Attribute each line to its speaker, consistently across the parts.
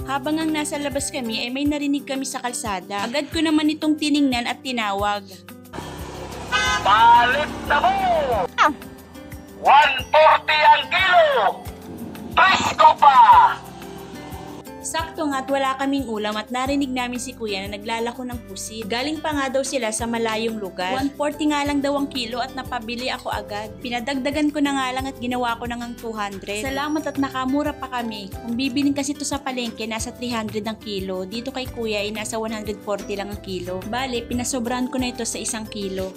Speaker 1: Habang ang nasa labas kami ay may narinig kami sa kalsada. Agad ko naman itong tiningnan at tinawag.
Speaker 2: Palit na mo! 140 ang kilo! Presko pa!
Speaker 1: Sakto nga't wala kaming ulam at narinig namin si kuya na naglalako ng pusit. Galing pa nga daw sila sa malayong lugar. 140 nga lang daw ang kilo at napabili ako agad. Pinadagdagan ko na nga lang at ginawa ko na ngang 200. Salamat at nakamura pa kami. Kung bibilin kasi ito sa palengke, nasa 300 ang kilo. Dito kay kuya ay nasa 140 lang ang kilo. Bale, pinasobrahan ko na ito sa 1 kilo.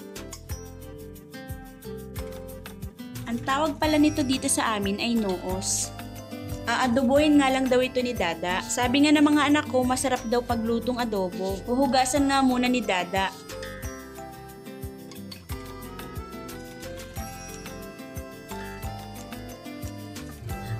Speaker 1: Ang tawag pala nito dito sa amin ay noos. Aadobohin nga lang daw ito ni Dada. Sabi nga ng mga anak ko, masarap daw paglutong adobo. Huhugasan nga muna ni Dada.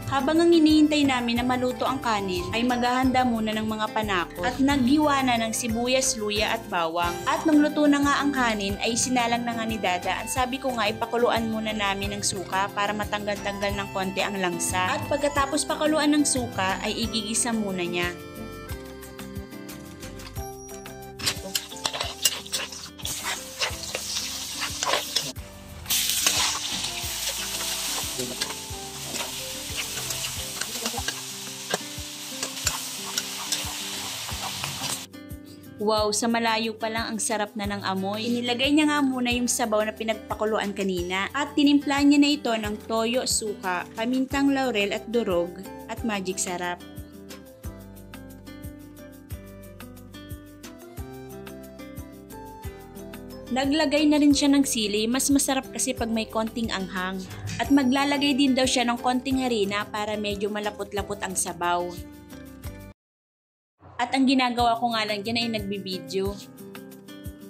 Speaker 1: Habang ang hinihintay namin na maluto ang kanin, ay maghahanda muna ng mga panakot at naghiwa na ng sibuyas, luya at bawang. At nung luto na nga ang kanin, ay sinalang na nga ni Dada. Ang sabi ko nga, ipakuluan muna namin ng suka para matanggal-tanggal ng konti ang langsa. At pagkatapos pakuluan ng suka, ay igigisa muna niya. Wow, sa malayo pa lang ang sarap na ng amoy. Inilagay niya nga muna yung sabaw na pinagpakuluan kanina at tinimpla niya na ito ng toyo, suka, pamintang laurel at durog at magic sarap. Naglagay na rin siya ng sili, mas masarap kasi pag may konting anghang. At maglalagay din daw siya ng konting harina para medyo malapot-lapot ang sabaw. At ang ginagawa ko nga lang dyan ay nagbibideo.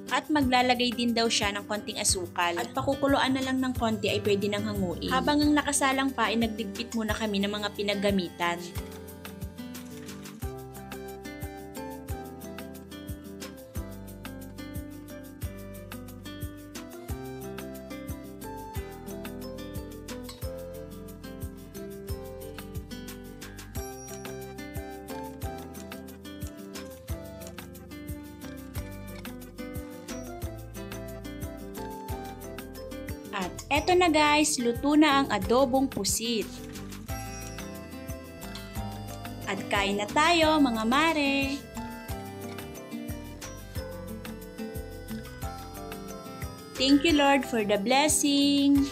Speaker 1: At maglalagay din daw siya ng konting asukal. At pakukuluan na lang ng konti ay pwede nang hanguin. Habang ang nakasalang pa ay nagdigpit muna kami ng mga pinaggamitan. At eto na guys, luto na ang adobong pusit. At kain na tayo mga mare! Thank you Lord for the blessing!